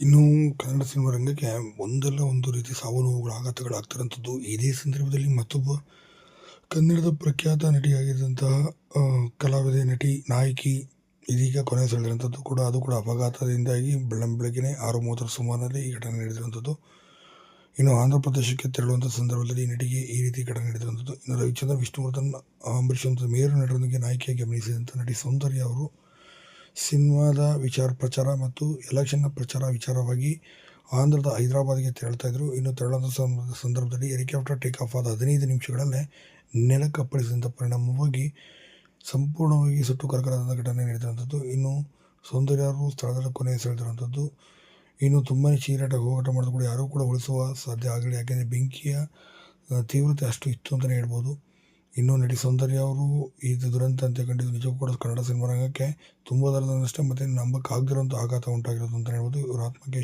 ಇನ್ನು ಕನ್ನಡ ಸಿನಿಮಾ ರಂಗಕ್ಕೆ ಒಂದಲ್ಲ ಒಂದು ರೀತಿ ಸಾವು ನೋವುಗಳು ಆಘಾತಗಳಾಗ್ತಿರೋಂಥದ್ದು. ಇದೇ ಸಂದರ್ಭದಲ್ಲಿ ಮತ್ತೊಬ್ಬ ಕನ್ನಡದ ಪ್ರಖ್ಯಾತ ನಟಿಯಾಗಿದ್ದಂತಹ ಕಲಾವಿದೆ, ನಟಿ, ನಾಯಕಿ ಇದೀಗ ಕೊನೆ ಸೆಳೆದಿರುವಂಥದ್ದು ಕೂಡ. ಅದು ಕೂಡ ಅಪಘಾತದಿಂದಾಗಿ ಬೆಳಗ್ಗೆನೆ 6:30 ಸುಮಾರಿನಲ್ಲಿ ಈ ಘಟನೆ ನಡೆದಿರುವಂಥದ್ದು. ಇನ್ನು ಆಂಧ್ರ ಪ್ರದೇಶಕ್ಕೆ ತೆರಳುವಂಥ ಸಂದರ್ಭದಲ್ಲಿ ಈ ನಟಿಗೆ ಈ ರೀತಿ ಘಟನೆ ನಡೆದಿರುವಂಥದ್ದು. ಇನ್ನು ರವಿಚಂದ್ರನ್, ವಿಷ್ಣುವರ್ಧನ್, ಅಂಬರೀಷ್ ಅಂತ ಮೇರು ನಟರೊಂದಿಗೆ ನಾಯಕಿಯಾಗಿ ಅಭಿನಯಿಸಿದಂಥ ನಟಿ ಸೌಂದರ್ಯ ಅವರು ಸಿನಿಮಾದ ಪ್ರಚಾರ ಮತ್ತು ಎಲೆಕ್ಷನ್ನ ಪ್ರಚಾರ ವಿಚಾರವಾಗಿ ಆಂಧ್ರದ ಹೈದರಾಬಾದ್ಗೆ ತೆರಳ್ತಾ ಇದ್ರು. ಇನ್ನು ತೆರಳುವಂಥ ಸಂದರ್ಭದಲ್ಲಿ ಹೆಲಿಕಾಪ್ಟರ್ ಟೇಕ್ ಆಫ್ ಆದ 15 ನಿಮಿಷಗಳಲ್ಲೇ ನೆಲಕ್ಕಪ್ಪಳಿಸಿದಂಥ ಪರಿಣಾಮವಾಗಿ ಸಂಪೂರ್ಣವಾಗಿ ಸುಟ್ಟು ಕರಕಲಾದ ಘಟನೆ ನಡೆದಿರುವಂಥದ್ದು. ಇನ್ನು ಸೌಂದರ್ಯ ಅವರು ಸ್ಥಳದಲ್ಲಿ ಕೊನೆ ಸೆಳೆದಿರುವಂಥದ್ದು. ಇನ್ನು ತುಂಬಾ ಚೀರಾಟ ಹೋರಾಟ ಮಾಡಿದ್ರು ಕೂಡ ಯಾರೂ ಕೂಡ ಉಳಿಸುವ ಸಾಧ್ಯ ಆಗಲಿ. ಯಾಕೆಂದರೆ ಬೆಂಕಿಯ ತೀವ್ರತೆ ಅಷ್ಟು ಇತ್ತು ಅಂತಲೇ ಹೇಳ್ಬೋದು. ಇನ್ನು ನಟಿ ಸೌಂದರ್ಯ ಅವರು ಈ ದುರಂತ ಅಂತ ಕಂಡಿದ್ದು ನಿಜಕ್ಕೂ ಕೂಡ ಕನ್ನಡ ಸಿನಿಮಾ ರಂಗಕ್ಕೆ ತುಂಬ ನಷ್ಟ ಮತ್ತು ನಂಬಕ್ಕಾಗದಿರೋಂಥ ಆಘಾತ ಉಂಟಾಗಿರೋದು ಅಂತಲೇ ಹೇಳ್ಬೋದು. ಇವರ ಆತ್ಮಕ್ಕೆ